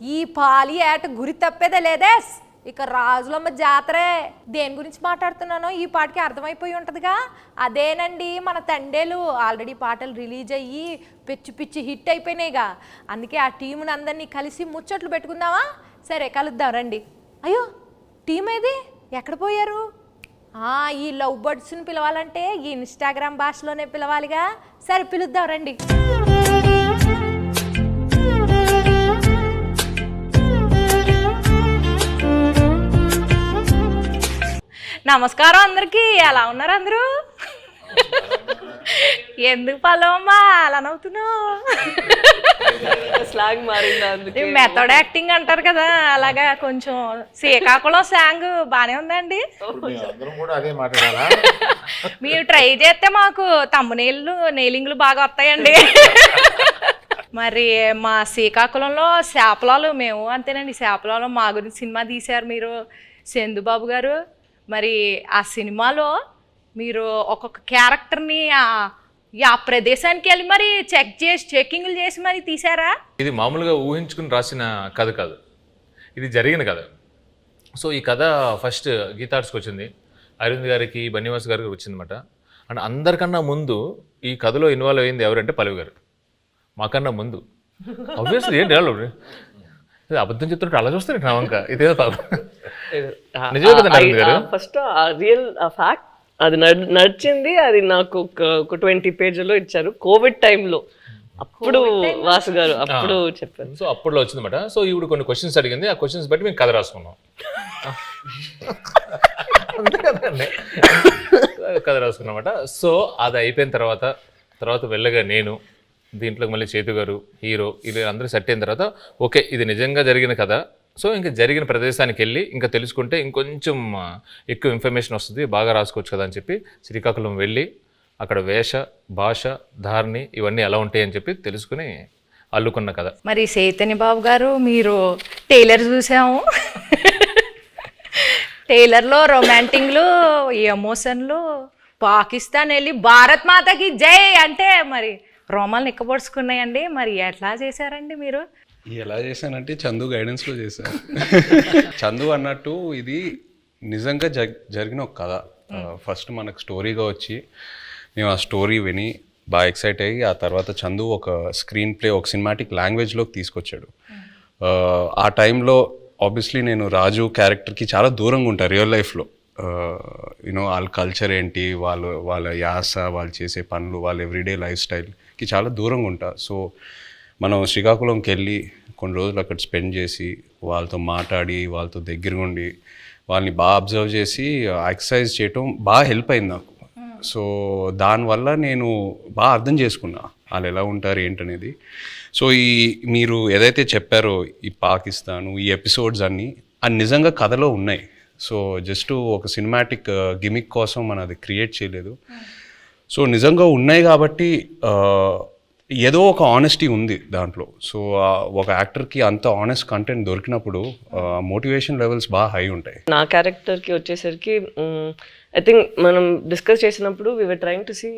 ఈ పాలి ఏట గురి తప్పేదే లేదే. ఇక రాజులమ్మ జాతరే. దేని గురించి మాట్లాడుతున్నానో ఈ పాటకి అర్థమైపోయి ఉంటుందిగా. అదేనండి మన తండేలు. ఆల్రెడీ పాటలు రిలీజ్ అయ్యి పిచ్చి పిచ్చి హిట్ అయిపోయినాయిగా. అందుకే ఆ టీముని అందరినీ కలిసి ముచ్చట్లు పెట్టుకుందామా? సరే కలుద్దాం రండి. అయ్యో టీం ఏది, ఎక్కడ పోయారు? ఈ లవ్ బర్డ్స్ని పిలవాలంటే ఈ ఇన్స్టాగ్రామ్ భాషలోనే పిలవాలిగా. సరే పిలుద్దాం రండి. నమస్కారం అందరికీ. ఎలా ఉన్నారు అందరూ? ఎందుకు పల్లవమ్మా అలా నవ్వుతున్నావు? స్లాంగ్ మారింది, మెథడ్ యాక్టింగ్ అంటారు కదా, అలాగా కొంచెం శ్రీకాకుళం స్లాంగ్ బానే ఉందండి. మీరు ట్రై చేస్తే మాకు తమ్మునీళ్ళు నెయిలింగ్లు బాగా వస్తాయండి. మరి మా శ్రీకాకుళంలో శాపలాలు మేము అంతేనండి. శాపలాలు మా గురించి సినిమా తీశారు మీరు, చందుబాబు గారు. మరి ఆ సినిమాలో మీరు ఒక్కొక్క క్యారెక్టర్ని ఆ ప్రదేశానికి వెళ్ళి మరి చెక్కింగ్లు చేసి మరి తీసారా? ఇది మామూలుగా ఊహించుకుని రాసిన కథ కాదు, ఇది జరిగిన కథ. సో ఈ కథ ఫస్ట్ గీతార్ట్స్కి వచ్చింది, అరవింద్ గారికి, బన్నివాస్ గారికి వచ్చిందన్నమాట. అండ్ అందరికన్నా ముందు ఈ కథలో ఇన్వాల్వ్ అయింది ఎవరంటే పల్లవి గారు. మాకన్నా ముందు ఆబ్వియస్లీ ఏంటి అబద్ధం చెప్తుంటే అలా చూస్తారు నా వంక. ఇదేదో నిజమే కదండి అరవింద్ గారు. ఫస్ట్ రియల్ ఫ్యాక్ట్ అది నడిచింది. అది నాకు ఒక 20 పేజీలో ఇచ్చారు కోవిడ్ టైంలో. అప్పుడు వాసు గారు అప్పుడు చెప్పారు. సో అప్పుడులో వచ్చిందన్నమాట. సో ఈవిడ కొన్ని క్వశ్చన్స్ అడిగింది, ఆ క్వశ్చన్స్ బట్టి మేము కథ రాసుకున్నాం. కథ రాసుకున్నమాట. సో అది అయిపోయిన తర్వాత వెళ్ళగా నేను దీంట్లోకి మళ్ళీ చేతు గారు హీరో ఇది అందరూ సెట్ అయిన తర్వాత ఓకే ఇది నిజంగా జరిగిన కథ. సో ఇంకా జరిగిన ప్రదేశానికి వెళ్ళి ఇంకా తెలుసుకుంటే ఇంకొంచెం ఎక్కువ ఇన్ఫర్మేషన్ వస్తుంది, బాగా రాసుకోవచ్చు కదా అని చెప్పి శ్రీకాకుళం వెళ్ళి అక్కడ వేష భాష ధారణి ఇవన్నీ ఎలా ఉంటాయి అని చెప్పి తెలుసుకుని అల్లుకున్న కథ. మరి చైతన్య బాబు గారు మీరు టైలర్ చూసాము. టైలర్లో రొమాంటిక్లు, ఎమోషన్లు, పాకిస్తాన్ వెళ్ళి భారత్ మాతకి జై అంటే మరి రోమాలు నిక్కబొడుచుకున్నాయండి. మరి ఎట్లా చేశారండి మీరు? ఎలా చేశానంటే చందు గైడెన్స్లో చేశాను. చందు అన్నట్టు ఇది నిజంగా జరిగిన ఒక కథ. ఫస్ట్ మనకు స్టోరీగా వచ్చి మేము ఆ స్టోరీ విని బాగా ఎక్సైట్ అయ్యి ఆ తర్వాత చందు ఒక స్క్రీన్ ప్లే ఒక సినిమాటిక్ లాంగ్వేజ్లోకి తీసుకొచ్చాడు. ఆ టైంలో ఆబ్వియస్లీ నేను రాజు క్యారెక్టర్కి చాలా దూరంగా ఉంటాను రియల్ లైఫ్లో. యూనో వాళ్ళ కల్చర్ ఏంటి, వాళ్ళ యాస, వాళ్ళు చేసే పనులు, వాళ్ళ ఎవ్రీడే లైఫ్ స్టైల్కి చాలా దూరంగా ఉంటా. సో మనం శ్రీకాకుళంకి వెళ్ళి కొన్ని రోజులు అక్కడ స్పెండ్ చేసి వాళ్ళతో మాట్లాడి వాళ్ళతో దగ్గరగా ఉండి వాళ్ళని బాగా అబ్జర్వ్ చేసి ఎక్సర్సైజ్ చేయటం బాగా హెల్ప్ అయింది నాకు. సో దానివల్ల నేను బాగా అర్థం చేసుకున్నా వాళ్ళు ఎలా ఉంటారు ఏంటనేది. సో మీరు ఏదైతే చెప్పారో ఈ పాకిస్తాను ఈ ఎపిసోడ్స్ అన్నీ అది నిజంగా కథలో ఉన్నాయి. సో జస్ట్ ఒక సినిమాటిక్ గిమిక్ కోసం మనం అది క్రియేట్ చేయలేదు. సో నిజంగా ఉన్నాయి కాబట్టి ఏదో ఒక ఆనెస్టీ ఉంది దాంట్లో. సో ఒక యాక్టర్కి అంత ఆనెస్ట్ కంటెంట్ దొరికినప్పుడు మోటివేషన్ లెవెల్స్ బాగా హై ఉంటాయి. నా క్యారెక్టర్కి వచ్చేసరికి ఐ థింక్ మనం డిస్కస్ చేసినప్పుడు we were trying to see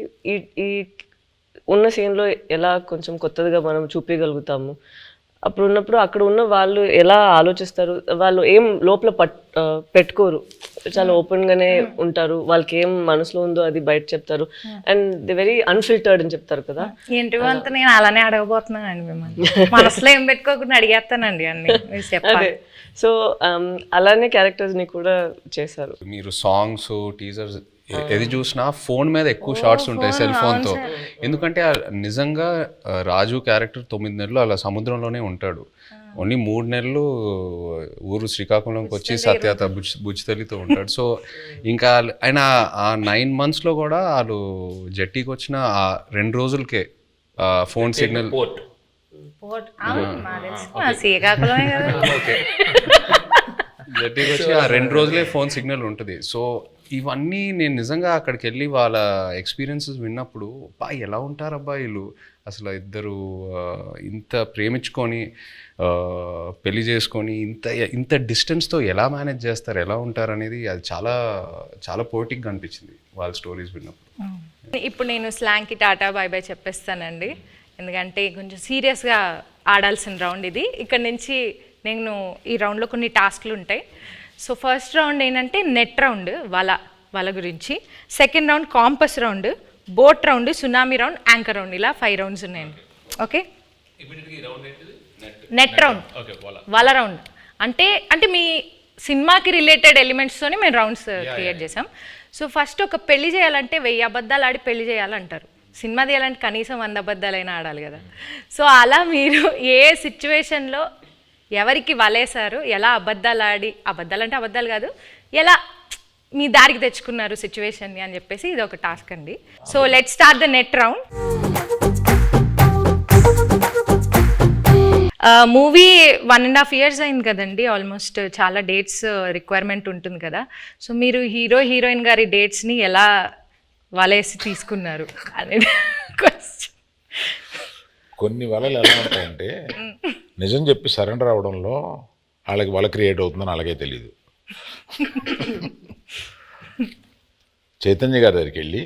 ఈ ఉన్న సీన్లో ఎలా కొంచెం కొత్తదిగా మనం చూపించగలుగుతాము. అప్పుడు ఉన్నప్పుడు అక్కడ ఉన్న వాళ్ళు ఎలా ఆలోచిస్తారు, వాళ్ళు ఏం లోపల పెట్టుకోరు, చాలా ఓపెన్గానే ఉంటారు. వాళ్ళకి ఏం మనసులో ఉందో అది బయట చెప్తారు. అండ్ ది వెరీ అన్ఫిల్టర్డ్ అని చెప్తారు కదా. ఏంటి అంత నేను అలానే అడగబోతున్నానండి మిమ్మల్ని. మనసులో ఏం పెట్టుకోకుండా అడిగేస్తానండి అన్ని. అదే సో అలానే క్యారెక్టర్స్ని కూడా చేశారు. మీరు సాంగ్స్ టీజర్స్ ఏది చూసినా ఫోన్ మీద ఎక్కువ షార్ట్స్ ఉంటాయి సెల్ ఫోన్తో. ఎందుకంటే నిజంగా రాజు క్యారెక్టర్ 9 నెలలు అలా సముద్రంలోనే ఉంటాడు. ఓన్లీ 3 నెలలు ఊరు శ్రీకాకుళంకి వచ్చి సత్యత బుజ్జితల్లితో ఉంటాడు. సో ఇంకా ఆయన ఆ 9 monthsలో కూడా వాళ్ళు జట్టీకి వచ్చిన ఆ 2 రోజులకే ఫోన్ సిగ్నల్ జట్టీకి వచ్చి ఆ 2 రోజులే ఫోన్ సిగ్నల్ ఉంటుంది. సో ఇవన్నీ నేను నిజంగా అక్కడికి వెళ్ళి వాళ్ళ ఎక్స్పీరియన్సెస్ విన్నప్పుడు ఎలా ఉంటారు అబ్బాయిలు అసలు ఇద్దరు ఇంత ప్రేమించుకొని పెళ్లి చేసుకొని ఇంత డిస్టెన్స్తో ఎలా మేనేజ్ చేస్తారు, ఎలా ఉంటారు అనేది అది చాలా చాలా పోయిటిక్గా అనిపించింది వాళ్ళ స్టోరీస్ విన్నప్పుడు. ఇప్పుడు నేను స్లాంగ్కి టాటా బాయ్ బాయ్ చెప్పేస్తానండి, ఎందుకంటే కొంచెం సీరియస్గా ఆడాల్సిన రౌండ్ ఇది. ఇక్కడ నుంచి నేను ఈ రౌండ్లో కొన్ని టాస్క్లు ఉంటాయి. సో ఫస్ట్ రౌండ్ ఏంటంటే నెట్ రౌండ్, వల గురించి. Second round campus round, boat round, tsunami round, anchor round, ఇలా 5 రౌండ్స్ ఉన్నాయండి. ఓకే, నెట్ రౌండ్, వల రౌండ్ అంటే మీ సినిమాకి రిలేటెడ్ ఎలిమెంట్స్తోనే మేము రౌండ్స్ క్రియేట్ చేసాం. సో ఫస్ట్ ఒక పెళ్లి చేయాలంటే 1000 అబద్ధాలు ఆడి పెళ్లి చేయాలంటారు. సినిమా తీయాలంటే కనీసం 100 అబద్ధాలైనా ఆడాలి కదా. సో అలా మీరు ఏ సిచ్యువేషన్లో ఎవరికి వలేశారు, ఎలా అబద్ధాలు ఆడి, అబద్ధాలు అంటే అబద్ధాలు కాదు, ఎలా మీ దారికి తెచ్చుకున్నారు సిచ్యువేషన్ని అని చెప్పేసి ఇది ఒక టాస్క్ అండి. So let start the net round. Movie 1.5 years అయింది కదండి, ఆల్మోస్ట్ చాలా డేట్స్ రిక్వైర్మెంట్ ఉంటుంది కదా. సో మీరు హీరోయిన్ గారి డేట్స్ని ఎలా వలేసి తీసుకున్నారు అనేది క్వశ్చన్. కొన్ని వలలు ఎలా ఉంటాయంటే నిజం చెప్పి సరెండర్ అవడంలో వాళ్ళకి వల క్రియేట్ అవుతుందని అలాగే తెలియదు. చైతన్య గారి దగ్గరికి వెళ్ళి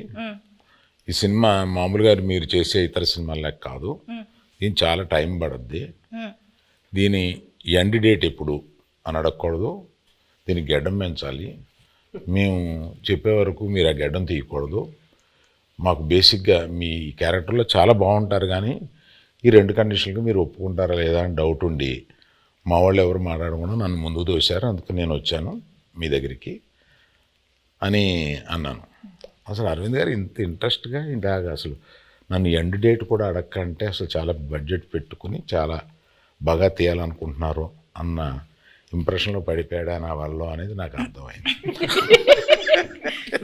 ఈ సినిమా మామూలుగా మీరు చేసే ఇతర సినిమాలకు కాదు, దీని చాలా టైం పడుద్ది, దీని ఎండ్ డేట్ ఎప్పుడు అని అడగకూడదు, దీనికి గడ్డం పెంచాలి, మేము చెప్పే వరకు మీరు ఆ గడ్డం తీయకూడదు, మాకు బేసిక్గా మీ క్యారెక్టర్లో చాలా బాగుంటారు కానీ ఈ 2 కండిషన్లకు మీరు ఒప్పుకుంటారా లేదా అని డౌట్ ఉండి మా వాళ్ళు ఎవరు మాట్లాడకుండా నన్ను ముందుకు తోశారు, అందుకు నేను వచ్చాను మీ దగ్గరికి అని అన్నాను. అసలు అరవింద్ గారు ఇంత ఇంట్రెస్ట్గా ఇలాగ అసలు నన్ను ఎండ్ డేట్ కూడా అడగకంటే అసలు చాలా బడ్జెట్ పెట్టుకుని చాలా బాగా తీయాలనుకుంటున్నారు అన్న ఇంప్రెషన్లో పడిపోయాడా నా వల్ల అనేది నాకు అర్థమైంది.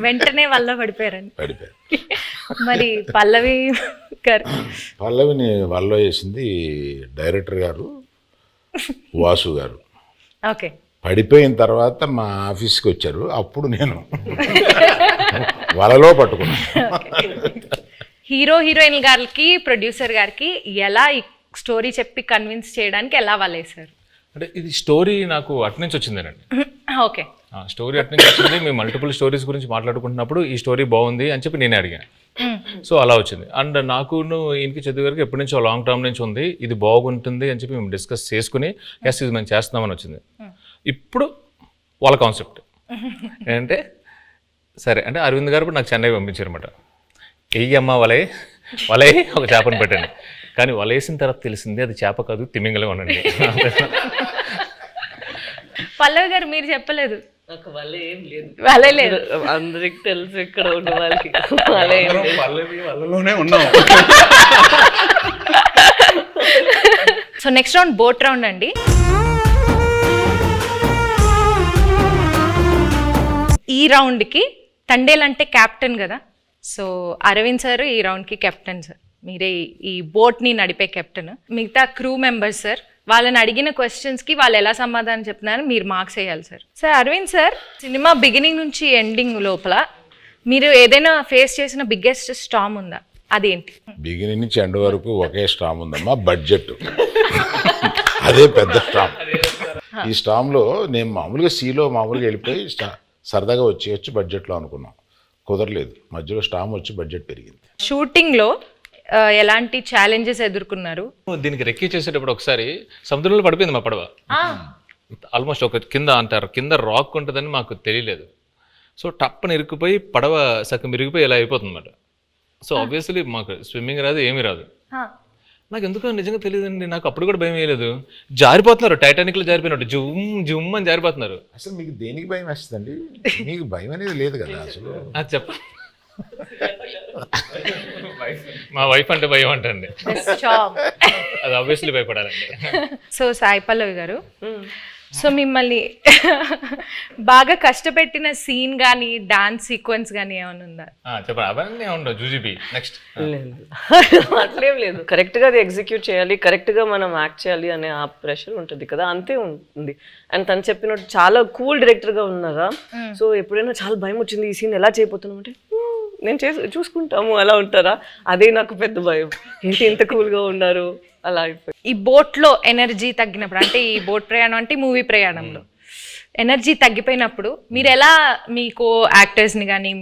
వెంటనే వల్ల పడిపోయారండి. పడిపోయారు. మరి పల్లవిని వల్ల వేసింది డైరెక్టర్ గారు వాసు గారు. ఓకే, పడిపోయిన తర్వాత మా ఆఫీస్కి వచ్చారు, అప్పుడు నేను వలలో పట్టుకున్నాను. హీరోయిన్ గారికి ప్రొడ్యూసర్ గారికి ఎలా ఈ స్టోరీ చెప్పి కన్విన్స్ చేయడానికి ఎలా వలేశారు? అంటే ఇది స్టోరీ నాకు అట్నుంచి వచ్చిందేనండి. ఓకే, స్టోరీ అట్నుంచి వచ్చింది. మేము మల్టిపుల్ స్టోరీస్ గురించి మాట్లాడుకుంటున్నప్పుడు ఈ స్టోరీ బాగుంది అని చెప్పి నేనే అడిగాను. సో అలా వచ్చింది. అండ్ నాకును ఈయనకి చదువు గారికి ఎప్పటి నుంచో లాంగ్ టర్మ్ నుంచి ఉంది, ఇది బాగుంటుంది అని చెప్పి మేము డిస్కస్ చేసుకుని ఎస్ ఇది మేము చేస్తున్నామని వచ్చింది. ఇప్పుడు వాళ్ళ కాన్సెప్ట్ ఏంటంటే సరే అంటే అరవింద్ గారు కూడా నాకు చెన్నై పంపించారు అనమాట. వెయ్యమ్మ వలే ఒక చేపను పెట్టండి, కానీ వలేసిన తర్వాత తెలిసింది అది చేప కాదు తిమింగలం అనండి. పల్లవి గారు మీరు చెప్పలేదు. నాకు వల్ల ఏం లేదు, వలే లేదు, అందరికి తెలుసు ఇక్కడ ఉన్న వాళ్ళకి వల్ల ఏం లేదు. వాళ్ళలోనే ఉన్నాం. So next round boat round అండి. ఈ రౌండ్కి తండేల్ అంటే క్యాప్టెన్ కదా, సో అరవింద్ సార్ ఈ రౌండ్కి కెప్టెన్ సార్, మీరే ఈ బోట్ని నడిపే కెప్టెన్. మిగతా క్రూ మెంబర్స్ సార్, వాళ్ళని అడిగిన క్వశ్చన్స్కి వాళ్ళు ఎలా సమాధానం చెప్తున్నారో మీరు మార్క్స్ వేయాలి sir. Sir Aravind sir, cinema beginning నుంచి ఎండింగ్ లోపల మీరు ఏదైనా ఫేస్ చేసిన బిగ్గెస్ట్ స్టామ్ ఉందా? అదేంటి? బిగినింగ్ నుంచి ఎండ్ వరకు ఒకే స్టామ్ ఉందమ్మా, బడ్జెట్. అదే పెద్ద స్టామ్. ఈ స్టామ్లో నేను మామూలుగా సీలో మామూలుగా వెళ్ళిపోయి సరదాగా వచ్చి బడ్జెట్లో అనుకున్నాం, కుదరలేదు. మధ్యలో స్టామ్ వచ్చి బడ్జెట్ పెరిగింది. షూటింగ్లో ఎలాంటి ఛాలెంజెస్ ఎదుర్కొన్నారు? దీనికి రెక్కి చేసేటప్పుడు ఒకసారి సముద్రంలో పడిపోయింది మా పడవ. ఆల్మోస్ట్ ఒక కింద రాక్ ఉంటుందని మాకు తెలియలేదు. సో టప్పని ఇరుక్కుపోయి పడవ సగం ఇరిగిపోయి ఇలా అయిపోతుంది అన్నమాట. సో ఆబ్వియస్లీ మాకు స్విమ్మింగ్ రాదు, ఏమీ రాదు. నాకు ఎందుకో నిజంగా తెలియదండి, నాకు అప్పుడు కూడా భయం వేయలేదు. జారిపోతున్నారు, టైటానిక్లో జారిపోయినట్టు జుమ్ అని జారిపోతున్నారు. అసలు మీకు దేనికి భయం వేస్తుందండి? మీకు భయం అనేది లేదు కదా అసలు. అది చెప్ప మా వైఫ్ అంటే భయం అంటండి, అది ఆబ్వియస్లీ భయపడాలండి. సో సాయి పల్లవి గారు, సో మిమ్మల్ని బాగా కష్టపెట్టిన సీన్ కానీ డాన్స్ సీక్వెన్స్ కానీ ఏమైనా ఉందా? చెప్పండి. అవన్నీ ఉండవు. జూజీబీ నెక్స్ట్ అట్లేం లేదు. కరెక్ట్గా అది ఎగ్జిక్యూట్ చేయాలి, కరెక్ట్గా మనం యాక్ట్ చేయాలి అనే ఆ ప్రెషర్ ఉంటుంది కదా, అంతే ఉంటుంది. అండ్ తను చెప్పినట్టు చాలా కూల్ డైరెక్టర్గా ఉన్నారా. సో ఎప్పుడైనా చాలా భయం వచ్చింది ఈ సీన్ ఎలా చేయబోతున్నాం అంటే నేను చూసుకుంటాము అలా ఉంటారా, అదే నాకు పెద్ద భయం. ఏంటి ఇంత కూల్గా ఉన్నారు అలా అయిపోయి. ఈ బోట్లో ఎనర్జీ తగ్గినప్పుడు, అంటే ఈ బోట్ ప్రయాణం అంటే మూవీ ప్రయాణంలో ఎనర్జీ తగ్గిపోయినప్పుడు మీరు ఎలా మీ కో యాక్టర్స్ని కానీ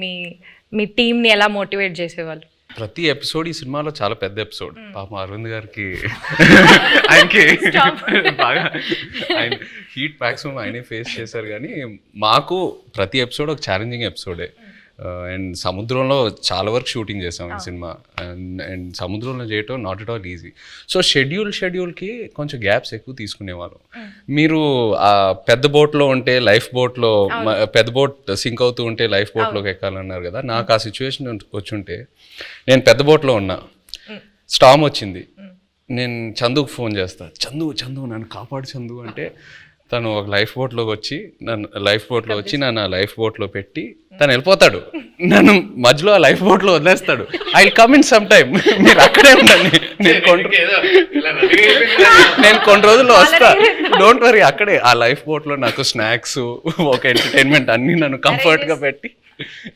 మీ టీంని ఎలా మోటివేట్ చేసేవాళ్ళు? ప్రతి ఎపిసోడ్ ఈ సినిమాలో చాలా పెద్ద ఎపిసోడ్. పాపం అరవింద్ గారికి ఆయనకి బాగా ఆయన హీట్ మ్యాక్సిమం ఆయనే ఫేస్ చేశారు. కానీ మాకు ప్రతి ఎపిసోడ్ ఒక ఛాలెంజింగ్ ఎపిసోడే. అండ్ సముద్రంలో చాలా వరకు షూటింగ్ చేసాం ఈ సినిమా. అండ్ సముద్రంలో చేయటం not at all easy. So షెడ్యూల్కి కొంచెం గ్యాప్స్ ఎక్కువ తీసుకునేవాళ్ళం. మీరు ఆ పెద్ద బోట్లో ఉంటే లైఫ్ బోట్లో, పెద్ద బోట్ సింక్ అవుతూ ఉంటే లైఫ్ బోట్లోకి ఎక్కాలన్నారు కదా. నాకు ఆ సిచ్యువేషన్ వచ్చుంటే, నేను పెద్ద బోట్లో ఉన్నా, స్టామ్ వచ్చింది, నేను చందుకు ఫోన్ చేస్తా, చందు నన్ను కాపాడు చందు అంటే, తను ఒక లైఫ్ బోట్లోకి వచ్చి నన్ను లైఫ్ బోట్లో పెట్టి తను వెళ్ళిపోతాడు. నన్ను మధ్యలో ఆ లైఫ్ బోట్లో వదిలేస్తాడు. I will come in some time, మీరు అక్కడే ఉండండి, నేను కొన్ని రోజుల్లో వస్తా, డోంట్ వరీ. అక్కడే ఆ లైఫ్ బోట్లో నాకు స్నాక్స్, ఒక ఎంటర్టైన్మెంట్ అన్నీ నన్ను కంఫర్ట్గా పెట్టి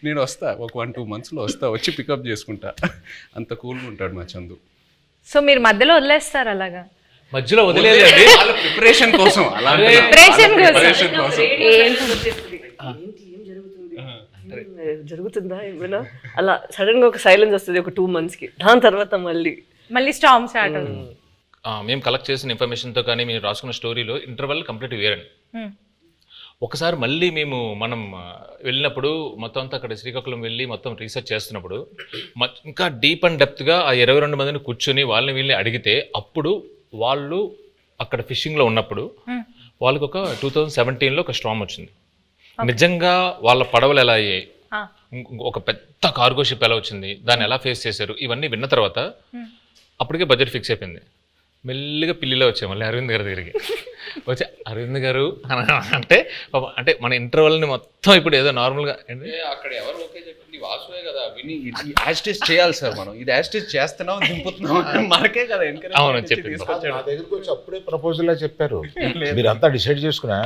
నేను వస్తా. ఒక 1-2 monthsలో వస్తా, వచ్చి పికప్ చేసుకుంటా. అంత కూల్గా ఉంటాడు మా చందు. సో మీరు మధ్యలో వదిలేస్తారు అలాగా? మధ్యలో వదిలేదండి, ప్రిపరేషన్ కోసం, జరుగుతుందా ఏమైనా అలా సడన్ గా ఒక సైలెన్స్ వస్తుంది ఒక 2 monthsకి. దాని తర్వాత మళ్ళీ స్టార్మ్ స్టార్ట్ అవుతుంది. మేము కలెక్ట్ చేసిన ఇన్ఫర్మేషన్తో కానీ మేము రాసుకున్న స్టోరీలో ఇంటర్వల్ కంప్లీట్ వేరండి. ఒకసారి మళ్ళీ మనం వెళ్ళినప్పుడు మొత్తం అంతా అక్కడ శ్రీకాకుళం వెళ్ళి మొత్తం రీసెర్చ్ చేస్తున్నప్పుడు ఇంకా డీప్ అండ్ డెప్త్గా ఆ 22 మందిని కూర్చొని వాళ్ళని వీళ్ళని అడిగితే, అప్పుడు వాళ్ళు అక్కడ ఫిషింగ్లో ఉన్నప్పుడు వాళ్ళకి ఒక 2017లో ఒక స్టార్మ్ వచ్చింది. నిజంగా వాళ్ళ పడవలు ఎలా అయ్యాయి, ఒక పెద్ద కార్గో షిప్ ఎలా వచ్చింది, దాన్ని ఎలా ఫేస్ చేశారు, ఇవన్నీ విన్న తర్వాత అప్పటికే బడ్జెట్ ఫిక్స్ అయిపోయింది. మెల్లిగా పిల్లిలో వచ్చాయి మళ్ళీ అరవింద్ గారి దగ్గరికి వచ్చి, అరవింద్ గారు అంటే మన ఇంటర్వల్ని మొత్తం ఇప్పుడు ఏదో నార్మల్గా అక్కడ ఎవరు ఓకే చెప్పింది వాసువే కదా, విని యాస్టేజ్ చేయాలి సార్, మనం ఇది యాస్టేజ్ చేస్తున్నాం దింపుతున్నాం మనకే కదా. అవును చెప్పింది. నా దగ్గరికి వచ్చి అప్పుడే ప్రపోజల్ చెప్పారు, మీరంతా డిసైడ్ చేసుకున్నా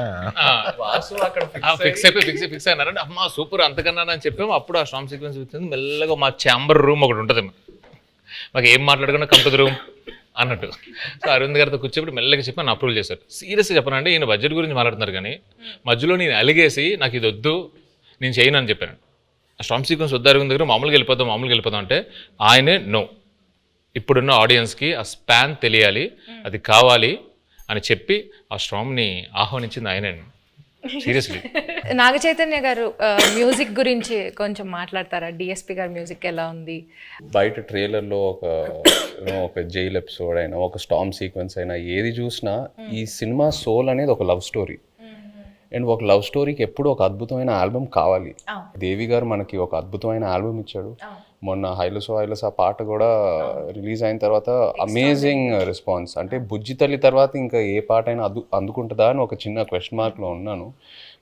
వాసు అక్కడ ఫిక్స్ అయినారంటే, అమ్మా సూపర్ అంతకన్నా అని చెప్పాము. అప్పుడు ఆ స్టార్మ్ సీక్వెన్స్ వచ్చింది. మెల్లగా మా ఛాంబర్ రూమ్ ఒకటి ఉంటుంది, మాకు ఏం మాట్లాడుకున్నా కమ్ టు ది రూమ్ అన్నట్టు. సో అరవింద్ గారితో కూర్చోబెట్టి మెల్లగా చెప్పి నన్ను అప్రూవల్ చేశారు. సీరియస్గా చెప్పనండి, ఈయన బడ్జెట్ గురించి మాట్లాడుతున్నారు కానీ మధ్యలో నేను అలిగేసి నాకు ఇది వద్దు నేను చేయను అని చెప్పాను. ఆ స్టార్మ్ సీక్వెన్స్ వద్దు అరవింద్ దగ్గర, మామూలుగా వెళ్ళిపోదాం అంటే ఆయనే నో, ఇప్పుడున్న ఆడియన్స్కి ఆ స్పాన్ తెలియాలి, అది కావాలి అని చెప్పి ఆ స్టార్మ్ని ఆహ్వానించింది ఆయనే. సీరియస్లీ. నాగ చైతన్య గారు మ్యూజిక్ గురించి కొంచెం మాట్లాడతారా? డిఎస్పి గారి మ్యూజిక్ ఎలా ఉంది? బయట ట్రైలర్లో ఒక జైల్ ఎపిసోడ్ అయినా, ఒక స్టార్మ్ సీక్వెన్స్ అయినా, ఏది చూసినా ఈ సినిమా సోల్ అనేది ఒక లవ్ స్టోరీ. అండ్ ఒక లవ్ స్టోరీకి ఎప్పుడు ఒక అద్భుతమైన ఆల్బమ్ కావాలి. దేవి గారు మనకి ఒక అద్భుతమైన ఆల్బమ్ ఇచ్చాడు. మొన్న హైలసో ఆ పాట కూడా రిలీజ్ అయిన తర్వాత అమేజింగ్ రెస్పాన్స్. అంటే బుజ్జి తల్లి తర్వాత ఇంకా ఏ పాట అయినా అందుకుంటుందా అని ఒక చిన్న క్వశ్చన్ మార్క్లో ఉన్నాను.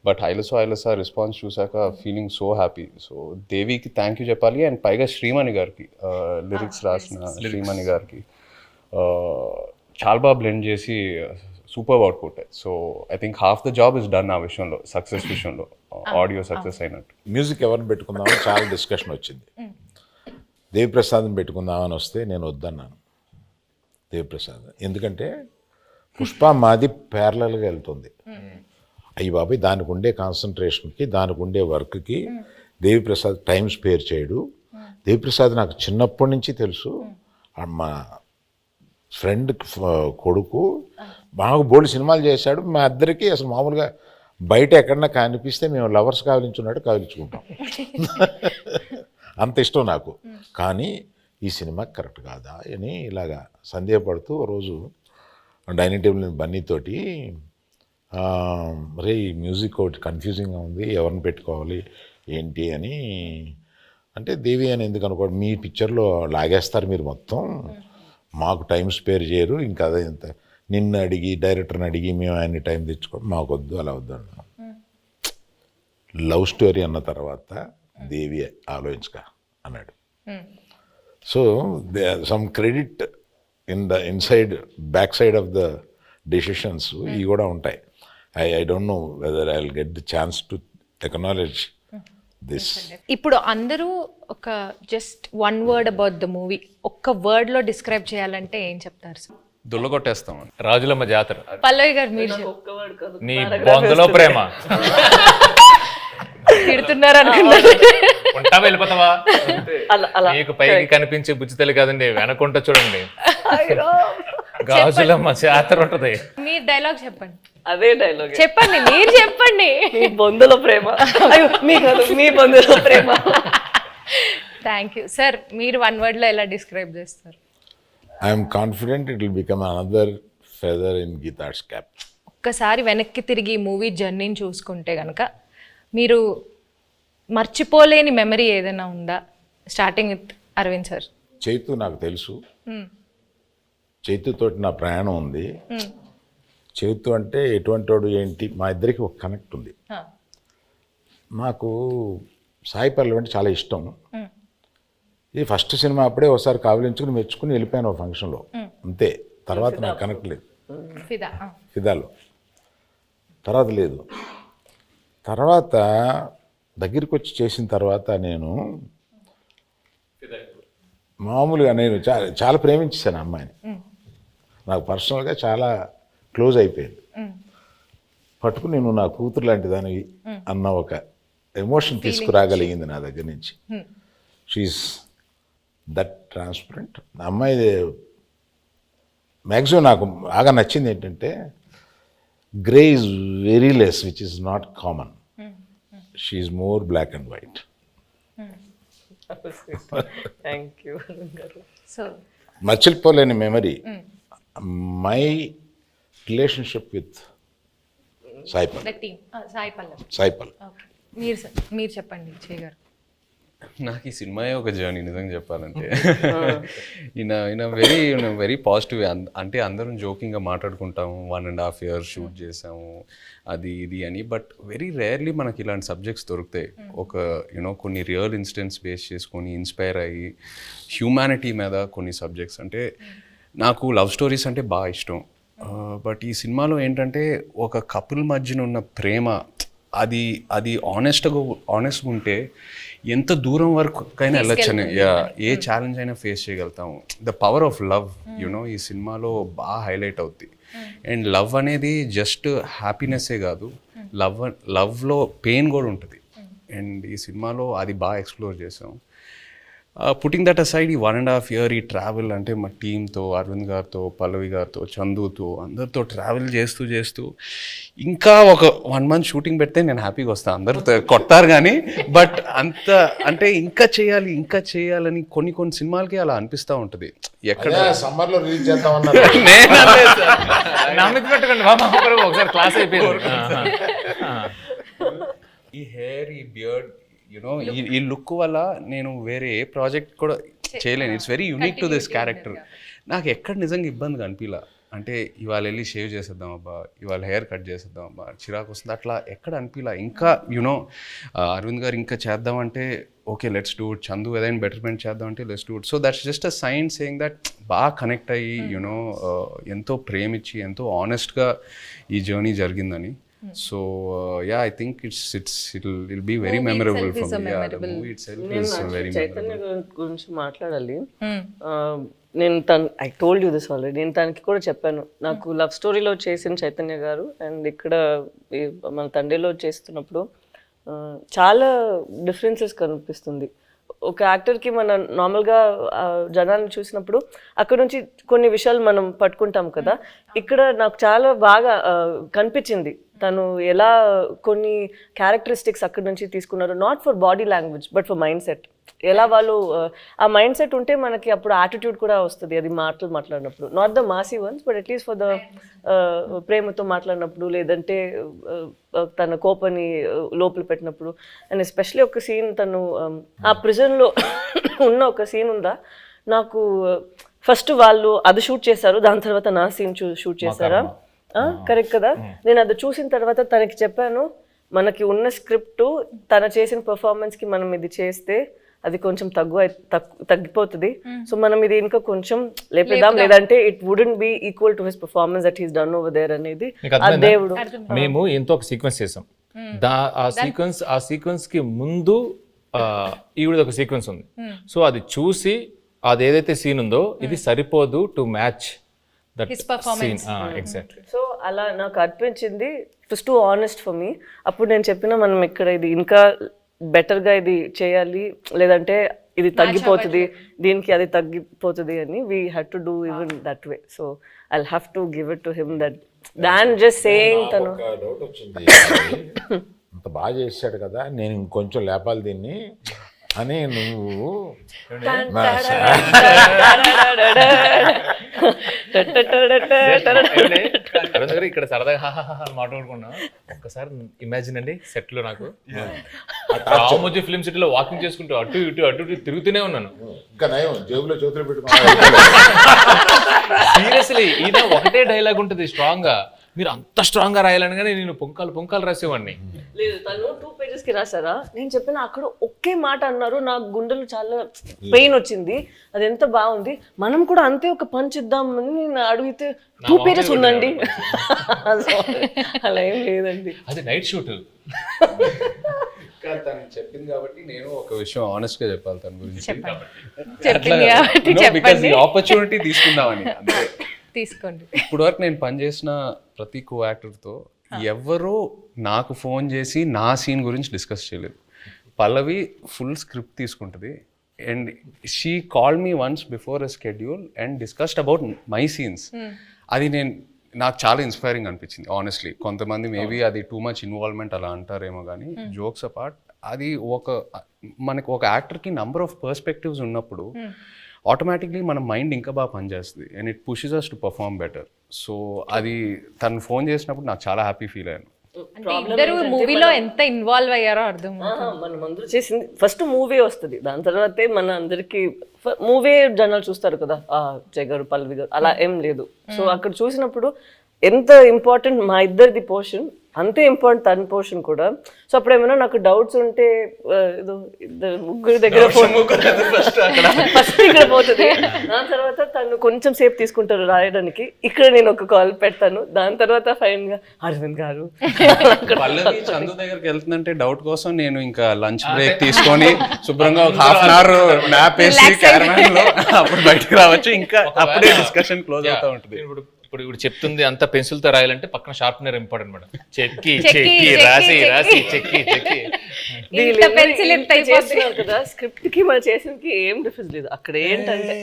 బట్ హైలసో రెస్పాన్స్ చూసాక ఫీలింగ్ సో హ్యాపీ. సో దేవికి థ్యాంక్ యూ చెప్పాలి. అండ్ పైగా శ్రీమణి గారికి, లిరిక్స్ రాసిన శ్రీమణి గారికి చాలా బాగా బ్లెండ్ చేసి super output. So I think half the job is done ఆ విషయంలో, సక్సెస్ విషయంలో, ఆడియో సక్సెస్ అయినట్టు. మ్యూజిక్ ఎవరిని పెట్టుకుందామని చాలా డిస్కషన్ వచ్చింది. దేవిప్రసాద్ని పెట్టుకుందామని వస్తే నేను వద్దన్నాను దేవిప్రసాద్. ఎందుకంటే పుష్ప మాది ప్యారలల్గా వెళ్తుంది. అయ్యి బాబాయ్, దానికి ఉండే కాన్సన్ట్రేషన్కి, దానికి ఉండే వర్క్కి దేవిప్రసాద్ టైం స్పేర్ చేయడు. దేవిప్రసాద్ నాకు చిన్నప్పటి నుంచి తెలుసు. మా ఫ్రెండ్ కొడుకు బాగా బోల్డ్ సినిమాలు చేశాడు. మా ఇద్దరికి అసలు మామూలుగా బయట ఎక్కడన్నా కనిపిస్తే మేము లవర్స్ కావలించున్నట్టు కావలించుకుంటాం. అంత ఇష్టం నాకు. కానీ ఈ సినిమా కరెక్ట్ కాదా అని ఇలాగా సందేహపడుతూ రోజు డైనింగ్ టేబుల్ బన్నీతోటి, రే ఈ మ్యూజిక్ ఒకటి కన్ఫ్యూజింగ్గా ఉంది, ఎవరిని పెట్టుకోవాలి ఏంటి అని అంటే, దేవి అని ఎందుకు అనుకోండి, మీ పిక్చర్లో లాగేస్తారు మీరు మొత్తం, మాకు టైం స్పేర్ చేయరు, ఇంకా అదే ఇంత నిన్ను అడిగి డైరెక్టర్ని అడిగి మేము ఆయన్ని టైం తెచ్చుకోండి, మాకు వద్దు, అలా వద్దు అన్నాను. లవ్ స్టోరీ అన్న తర్వాత దేవి ఆలోచించక అన్నాడు. So some credit inside back side of the decisions ఇవి కూడా ఉంటాయి. I don't know whether I will get the chance to acknowledge this. ఇప్పుడు అందరూ ఒక just one word about the movie ఒక్క వర్డ్ లో డిస్క్రైబ్ చేయాలంటే ఏం చెప్తారు సార్? దుల్లగొట్టేస్తాం. రాజులమ్మ జాతర. పల్లవి గారు మీరు నీ బొందలో ప్రేమ. తిడుతున్నారు అనుకున్నారు. ఉంటావా వెళ్ళిపోతావా? అలా అలా మీకు పైకి కనిపించే బుజ్జితల్లి కాదండి, వెనకుంట చూడండి గాజులమ్మ జాతర ఉంటది. మీ డైలాగ్ చెప్పండి. అదే డైలాగ్, చెప్పండి, మీరు చెప్పండి. మీ బొందుల ప్రేమ. అయ్యో, మీ కాదు, మీ బొందుల ప్రేమ. Thank you sir. మీరు 1 word లో ఎలా డిస్క్రైబ్ చేస్తారు? I'm confident it will become another feather in Geetha's cap. ఒక్కసారి వెనక్కి తిరిగి మూవీ జర్నీని చూసుకుంటే కనుక మీరు మర్చిపోలేని మెమరీ ఏదైనా ఉందా? Starting with Aravind sir. Chaitu నాకు తెలుసు, చైతుతోటి నా ప్రయాణం ఉంది. చైతు అంటే ఎటువంటి వాడు ఏంటి, మా ఇద్దరికి ఒక కనెక్ట్ ఉంది. నాకు సాయి పల్లవి అంటే చాలా ఇష్టం. ఇది ఫస్ట్ సినిమా అప్పుడే ఒకసారి కావలించుకుని మెచ్చుకుని వెళ్ళిపోయాను ఒక ఫంక్షన్లో, అంతే. తర్వాత నాకు కనెక్ట్ లేదు. ఫిదాలో తర్వాత లేదు. తర్వాత దగ్గరికి వచ్చి చేసిన తర్వాత నేను మామూలుగా నేను చాలా ప్రేమించేశాను ఆ అమ్మాయిని. నాకు పర్సనల్గా చాలా క్లోజ్ అయిపోయింది. పట్టుకుని నేను నా కూతురు లాంటి దానివి అన్న ఒక ఎమోషన్ తీసుకురాగలిగింది నా దగ్గర నుంచి. She is that transparent. ఆ అమ్మాయి మ్యాక్సిమం నాకు బాగా నచ్చింది ఏంటంటే grey is very less, which is not common. She is more black and white. Thank you. So మర్చిపోలేని memory my relationship with Saipal. Sai Pallavi. Saipal మీరు చెప్పండి విజయ్ గారు. నాకు ఈ సినిమాయే ఒక జర్నీ నిజంగా చెప్పాలంటే. ఈయన వెరీ పాజిటివ్. అంటే అందరం జోకింగ్గా మాట్లాడుకుంటాము, 1.5 years షూట్ చేసాము అది ఇది అని. బట్ వెరీ రేర్లీ మనకి ఇలాంటి సబ్జెక్ట్స్ దొరుకుతాయి. ఒక కొన్ని రియల్ ఇన్సిడెంట్స్ బేస్ చేసుకొని ఇన్స్పైర్ అయ్యి హ్యూమానిటీ మీద కొన్ని సబ్జెక్ట్స్. అంటే నాకు లవ్ స్టోరీస్ అంటే బాగా ఇష్టం. బట్ ఈ సినిమాలో ఏంటంటే ఒక కపుల్ మధ్యన ఉన్న ప్రేమ అది ఆనెస్ట్గా ఉంటే ఎంత దూరం వరకైనా వెళ్ళొచ్చని, ఏ ఛాలెంజ్ అయినా ఫేస్ చేయగలుగుతాము. ద పవర్ ఆఫ్ లవ్ ఈ సినిమాలో బాగా హైలైట్ అవుద్ది. అండ్ లవ్ అనేది జస్ట్ హ్యాపీనెస్సే కాదు, లవ్లో పెయిన్ కూడా ఉంటుంది. అండ్ ఈ సినిమాలో అది బాగా ఎక్స్ప్లోర్ చేసాం. పుట్టింగ్ దట్ అసైడ్, ఈ 1.5 years ఈ ట్రావెల్ అంటే మా టీంతో, అరవింద్ గారితో, పల్లవి గారితో, చందుతో, అందరితో ట్రావెల్ చేస్తూ ఇంకా ఒక 1 month షూటింగ్ పెడితే నేను హ్యాపీగా వస్తాను. అందరూ కొడతారు కానీ, బట్ అంత అంటే ఇంకా చేయాలని కొన్ని సినిమాలకి అలా అనిపిస్తూ ఉంటుంది. ఎక్కడ సమ్మర్లో రిలీజ్ చేద్దామన్నారు. నమ్మికి పెట్టుకోండి బాబా, ఒకసారి క్లాస్ అయిపోయింది. ఈ హెయిర్, ఈ బియర్డ్, ఈ లుక్ వల్ల నేను వేరే ఏ ప్రాజెక్ట్ కూడా చేయలేను. It's very unique to this character. నాకు ఎక్కడ నిజంగా ఇబ్బందిగా అనిపించలా. అంటే ఇవాళ వెళ్ళి షేవ్ చేసేద్దాం అబ్బా, ఇవాళ హెయిర్ కట్ చేసేద్దాం అబ్బా, చిరాకు వస్తుంది, అట్లా ఎక్కడ అనిపించలా. ఇంకా అరవింద్ గారు ఇంకా చేద్దామంటే okay let's do it, Chandu ఏదైనా బెటర్మెంట్ చేద్దాం అంటే let's do it. So that's just a sign saying that బాగా కనెక్ట్ అయ్యి ఎంతో ప్రేమించి ఎంతో ఆనెస్ట్గా ఈ జర్నీ జరిగిందని. So yeah, I think it'll be very memorable for me. Yeah, the movie itself is very Chaitanya గురించి మాట్లాడాలి. నేను I told you this already. నేను తనకి కూడా చెప్పాను, నాకు లవ్ స్టోరీలో చేసిన చైతన్య గారు అండ్ ఇక్కడ మన తండ్రిలో చేస్తున్నప్పుడు చాలా డిఫరెన్సెస్ కనిపిస్తుంది. ఒక యాక్టర్కి మనం నార్మల్గా జనాన్ని చూసినప్పుడు అక్కడ నుంచి కొన్ని విషయాలు మనం పట్టుకుంటాం కదా. ఇక్కడ నాకు చాలా బాగా కనిపించింది తను ఎలా కొన్ని క్యారెక్టరిస్టిక్స్ అక్కడ నుంచి తీసుకున్నారు. Not for body language but for mind set. ఎలా వాళ్ళు ఆ మైండ్ సెట్ ఉంటే మనకి అప్పుడు యాటిట్యూడ్ కూడా వస్తుంది. అది మాట్లాడినప్పుడు not the Masih once but at least for the ప్రేమతో మాట్లాడినప్పుడు, లేదంటే తన కోపాన్ని లోపల పెట్టినప్పుడు. అండ్ ఎస్పెషలీ ఒక సీన్ తను ఆ ప్రిజన్లో ఉన్న ఒక సీన్ ఉందా, నాకు ఫస్ట్ వాళ్ళు అది షూట్ చేశారు, దాని తర్వాత నా సీన్ షూట్ చేశారా, కరెక్ట్ కదా. నేను అది చూసిన తర్వాత తనకి చెప్పాను, మనకి ఉన్న స్క్రిప్ట్ తన చేసిన పర్ఫార్మెన్స్కి మనం ఇది చేస్తే అది కొంచెం తగ్గిపోతుంది. సో మనం ఇది ఇంకా కొంచెం లేపేద్దాం, లేదంటే it wouldn't be equal to his performance that he's done over there అనేది ఆ దేవుడు. మేము ఎంతో ఒక సీక్వెన్స్ చేసాం. ఆ సీక్వెన్స్ కి ముందు ఈవిడ ఒక సీక్వెన్స్ ఉంది. సో అది చూసి అది ఏదైతే సీన్ ఉందో ఇది సరిపోదు to match that His performance. Exactly. So అలా నాకు అనిపించింది it was two honest for me. అప్పుడు నేను చెప్పిన మనం ఇక్కడ ఇది ఇంకా బెటర్గా ఇది చేయాలి, లేదంటే ఇది తగ్గిపోతుంది, దీనికి అది తగ్గిపోతుంది అని we had to do even that way. So I have to give it to him that than just saying తను ఒక డౌట్ వచ్చింది, అంత బాగా చేశాడు కదా నేను ఇంకొంచెం లేపాలి దీన్ని అని నువ్వు అరుణ్ గారు ఇక్కడ సరదాగా హాహాహా మాట్లాడుకున్నాం. ఒక్కసారి ఇమాజిన్ అండి, సెట్ లో నాకు రామోజీ ఫిల్మ్ సిటీలో వాకింగ్ చేసుకుంటూ అటు ఇటు తిరుగుతూనే ఉన్నాను. ఇంకా నయం జేబులో చేతులు పెట్టుకున్నా. సీరియస్లీ ఈయన ఒకటే డైలాగ్ ఉంటుంది స్ట్రాంగ్ గా, మీరు అంత స్ట్రాంగ్ గా రాయాలని కానీ నేను పొంకాలు రాసేవాడిని. లేదు, తను 2 pages కి రాసారా, నేను చెప్పిన అక్కడ ఒకే మాట అన్నారు, నాకు గుండెలు చాలా పెయిన్ వచ్చింది, అది ఎంత బాగుంది, మనం కూడా అంతే ఒక పంచ్ ఇద్దామని నేను అడిగితే 2 pages ఉందండి. అలా ఏం లేదండి, అది నైట్ షూట్. తను చెప్పింది కాబట్టి నేను ఒక విషయం ఆనెస్ట్ గా చెప్పాలి తన గురించి. చెప్పింది కాబట్టి చెప్పండి. ఆపర్చునిటీ తీసుకుందామని అంతే. తీసుకోండి. ఇప్పుడు వరకు నేను పనిచేసిన ప్రతి కో యాక్టర్తో ఎవరో నాకు ఫోన్ చేసి నా సీన్ గురించి డిస్కస్ చేయలేదు. పల్లవి ఫుల్ స్క్రిప్ట్ తీసుకుంటుంది and she call me once before a schedule and discussed about my scenes. అది నాకు చాలా ఇన్స్పైరింగ్ అనిపించింది ఆనెస్ట్లీ. కొంతమంది మేబీ అది టూ మచ్ ఇన్వాల్వ్మెంట్ అలా అంటారేమో కానీ జోక్స్ అపార్ట్ అది మనకు ఒక యాక్టర్కి నంబర్ ఆఫ్ పర్స్పెక్టివ్స్ ఉన్నప్పుడు ఆటోమేటిక్లీ మన మైండ్ ఇంకా బాగా పనిచేస్తుంది and it pushes us to perform better. So అది తను ఫోన్ చేసినప్పుడు నాకు చాలా హ్యాపీ ఫీల్ అయ్యాను. ఇద్దరు మూవీలో ఎంత ఇన్వాల్వ్ అయ్యారో అర్థం. మనం అందరూ చేసింది ఫస్ట్ మూవీ వస్తుంది, దాని తర్వాతే మన అందరికి మూవీ జనాలు చూస్తారు కదా, జయ్ గారు పల్లవి గారు అలా ఏం లేదు. సో అక్కడ చూసినప్పుడు ఎంత ఇంపార్టెంట్ మా ఇద్దరిది పోర్షన్, అంతే ఇంపార్టెంట్ తన పోర్షన్ కూడా. సో అప్పుడు ఏమైనా నాకు డౌట్స్ ఉంటే ఏదో ముగ్గురు దగ్గర ఫస్ట్ ఇక్కడ పోతుంది, దాని తర్వాత తను కొంచెం సేపు తీసుకుంటారు రాయడానికి, ఇక్కడ నేను ఒక కాల్ పెడతాను, దాని తర్వాత ఫైన్ గా అరవింద్ గారు. పల్లవి చందు దగ్గరికి వెళ్తుందంటే డౌట్ కోసం నేను ఇంకా లంచ్ బ్రేక్ తీసుకొని శుభ్రంగా ఒక ½ an hour మ్యాప్ వేసి క్యారవాన్ లో అప్పుడు బయటకు రావచ్చు, ఇంకా అప్పుడే డిస్కషన్ క్లోజ్ అవుతా ఉంటుంది. ఇప్పుడు చెప్తుంది అంత పెన్సిల్ తో రాయాలంటే పక్కన షార్ప్నర్ ఇంపార్టెంట్ మేడం. చెక్కి రాసి చెక్కి కదా, స్క్రిప్ట్ కి మనం చేసినకి ఏం డిఫరెన్స్ లేదు. అక్కడ ఏంటంటే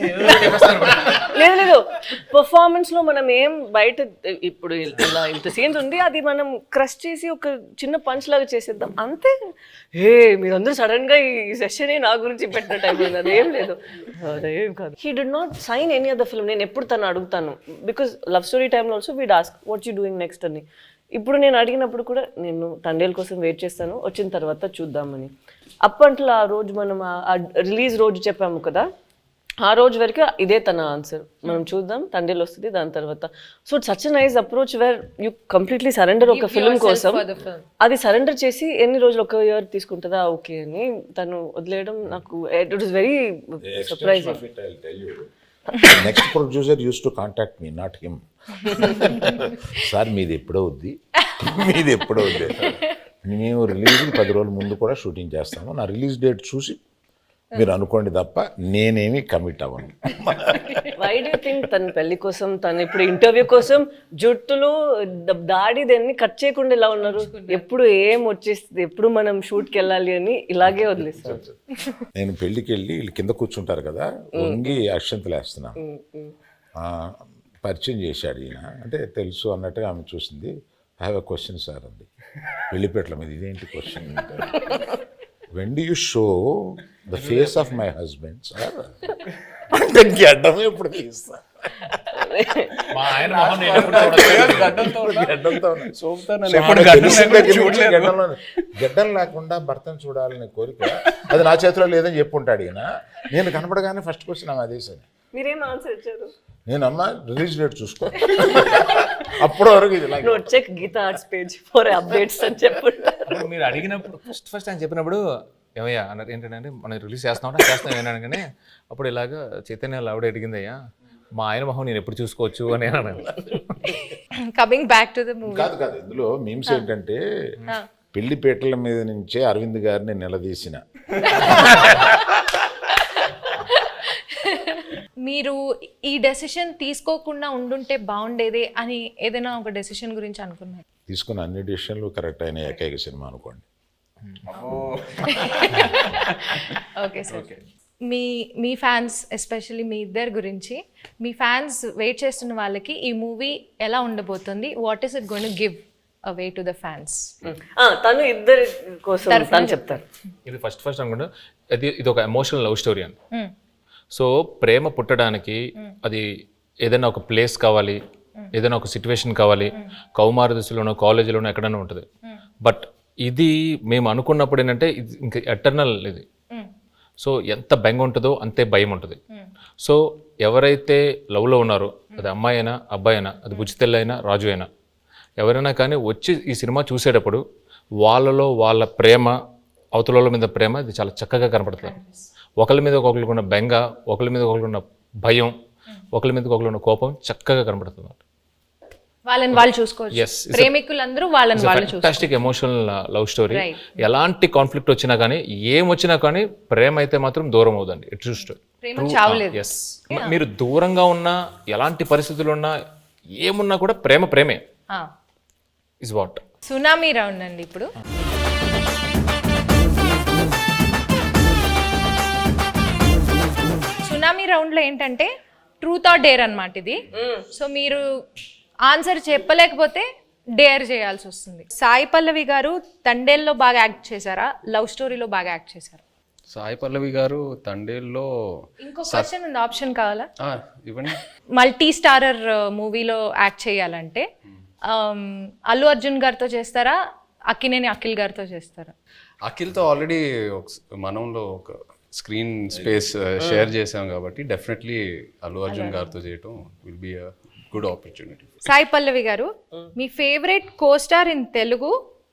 లేదు పర్ఫార్మెన్స్ లో మనం ఏం బయట ఇప్పుడు ఇలా ఇంత సీన్స్ ఉంది, అది మనం క్రష్ చేసి ఒక చిన్న పంచ్ లాగా చేసేద్దాం అంతే. మీరందరూ సడన్ గా ఈ సెషన్ నా గురించి పెట్టిన టైం ఉంది, అదేం లేదు, అదేం కాదు. He did not sign any other film. నేను ఎప్పుడు తను అడుగుతాను, బికాస్ లవ్ స్టోరీ టైంలో also we'd ask what you doing next అని. ఇప్పుడు నేను అడిగినప్పుడు కూడా నేను తండేల కోసం వెయిట్ చేస్తాను, వచ్చిన తర్వాత చూద్దామని. అప్పట్లో ఆ రోజు మనం రిలీజ్ రోజు చెప్పాము కదా, ఆ రోజు వరకు ఇదే తన ఆన్సర్, మనం చూద్దాం తండేలు వస్తుంది దాని తర్వాత. So such nice approach where you completely surrender ఒక ఫిల్మ్ కోసం. అది సరెండర్ చేసి ఎన్ని రోజులు, 1 year తీసుకుంటుందా ఓకే అని తను వదిలేయడం నాకు it was very surprising. Next producer use to contact me, not him. Sir మీది ఎప్పుడో వద్ది, మేము రిలీజ్కి 10 రోజుల ముందు కూడా షూటింగ్ చేస్తాము, నా రిలీజ్ డేట్ చూసి మీరు అనుకోండి తప్ప నేనేమి కమిట్ అవ్వను. వై డూ థింక్ తన పెళ్లి కోసం, తను ఇప్పుడు ఇంటర్వ్యూ కోసం జుట్టులు దాడి దాన్ని కట్ చేయకుండా ఇలా ఉన్నారు? ఎప్పుడు ఏం వచ్చేస్తుంది, ఎప్పుడు మనం షూట్కి వెళ్ళాలి అని ఇలాగే వదిలేస్తారు. నేను పెళ్ళికి వెళ్ళి వీళ్ళు కింద కూర్చుంటారు కదా, వంగి అక్షంతలు వేస్తున్నాను. పరిచయం చేశాడు ఈయన, అంటే తెలుసు అన్నట్టుగా ఆమె చూసింది. I have a question sir అంది, పెళ్లిపేటల మీద. ఇదేంటి question? when do you show the face of my husband, sir? అంటే గడ్డం ఎప్పుడు తీస్తా, మా ఆయన మొహం నేను ఎప్పుడు గడ్డం లేకుండా భర్తను చూడాలనే కోరిక అది నా చేతిలో లేదని చెప్పుంటాడు ఈయన. నేను కనపడగానే ఫస్ట్ క్వశ్చన్ అదే సార్. మీరేం ఆన్సర్ ఇచ్చారు? నేను అమ్మ రిలీజ్ డేట్ చూసుకో, అప్పటి వరకు ఇది check Geetha Arts page for updates అని చెప్పుంటారు. మీరు అడిగినప్పుడు ఫస్ట్ ఆయన చెప్పినప్పుడు ఏమయ్యా అన్నారు, ఏంటంటే మనం రిలీజ్ చేస్తాం ఏమన్నాను కానీ అప్పుడు ఇలాగా చైతన్య ఆవిడ అడిగిందయ్యా మా ఆయన మొహం నేను ఎప్పుడు చూసుకోవచ్చు అని అన్నాను. Coming back to the movie. కాదు ఇందులో మీమ్స్ ఏంటంటే పెళ్లిపేటల మీద నుంచే అరవింద్ గారిని నిలదీసిన. మీరు ఈ డెసిషన్ తీసుకోకుండా ఉండుంటే బాగుండేది అని ఏదైనా ఒక డెసిషన్ గురించి అనుకున్నారు? తీసుకున్న అన్ని డిసిషన్లు కరెక్ట్ అయిన ఏకైక సినిమా అనుకోండి. ఓకే సార్, మీ ఫ్యాన్స్ ఎస్పెషల్లీ మీ ఇద్దరి గురించి, మీ ఫ్యాన్స్ వెయిట్ చేస్తున్న వాళ్ళకి ఈ మూవీ ఎలా ఉండబోతుంది, what is it going to give away to the fans? తను ఇద్దరి కోసం తను చెప్తారు. ఇది ఫస్ట్ అనుకుంటా ఇది ఒక ఎమోషనల్ లవ్ స్టోరీ అని. సో ప్రేమ పుట్టడానికి అది ఏదైనా ఒక ప్లేస్ కావాలి, ఏదైనా ఒక సిచ్యువేషన్ కావాలి, కౌమార దశలోనో కాలేజీలోనో ఎక్కడైనా ఉంటుంది. బట్ ఇది మేము అనుకున్నప్పుడు ఏంటంటే ఇది ఇంకా ఎటర్నల్ ఇది. సో ఎంత బెంగ ఉంటుందో అంతే భయం ఉంటుంది. సో ఎవరైతే లవ్లో ఉన్నారో, అది అమ్మాయి అయినా అబ్బాయి అయినా, అది బుజ్జితెల్ల అయినా రాజు అయినా, ఎవరైనా కానీ వచ్చి ఈ సినిమా చూసేటప్పుడు వాళ్ళలో వాళ్ళ ప్రేమ, అవతల మీద ప్రేమ ఇది చాలా చక్కగా కనపడుతుంది. ఒకరి మీద ఒకరికి ఉన్న బెంగ, ఒకరి మీద ఒకరికి ఉన్న భయం, ఒకరి మీద ఒకరికి ఉన్న కోపం చక్కగా కనపడుతుంది. వాళ్ళని వాళ్ళు చూసుకోవచ్చు, ప్రేమికులందరూ వాళ్ళని వాళ్ళు చూసుకోవచ్చు. Fantastic emotional love story. ఎలాంటి కాన్ఫ్లిక్ట్ వచ్చినా కానీ, ఏం వచ్చినా కానీ ప్రేమ అయితే మాత్రం దూరం అవుదండి. ఇట్ జస్ట్ ప్రేమ చావులేదు. ఎస్, మీరు దూరంగా ఉన్నా, ఎలాంటి పరిస్థితులు ఉన్నా, ఏమున్నా కూడా ప్రేమే ఇస్ వాట్. సునామీ రౌండ్ అండి ఇప్పుడు. సునామీ రౌండ్లో ఏంటంటే ట్రూత్ ఆర్ డేర్ అన్నమాట ఇది. సో మీరు ఆన్సర్ చెప్పలేకపోతే డేర్ చేయాల్సి వస్తుంది. సాయి పల్లవి గారు తండేల్లో బాగా యాక్ట్ చేశారా, లవ్ స్టోరీలో బాగా యాక్ట్ చేశారా? సాయి పల్లవి గారు తండేల్లో ఇంకో క్వశ్చన్ ఉంది, ఆప్షన్ కావాలా? ఇవ్వండి. మల్టీ స్టారర్ మూవీలో యాక్ట్ చేయాలంటే అల్లు అర్జున్ గారితో చేస్తారా, అక్కినేని అఖిల్ గారితో చేస్తారా? అఖిల్తో ఆల్రెడీ మనంలో ఒక స్క్రీన్ స్పేస్ షేర్ చేసాం కాబట్టి డెఫినెట్లీ అల్లు అర్జున్ గారితో చేయటం will be a good opportunity. Sai Pallavi garu, మీ ఫేవరెట్ కోస్టార్ ఇన్ తెలుగు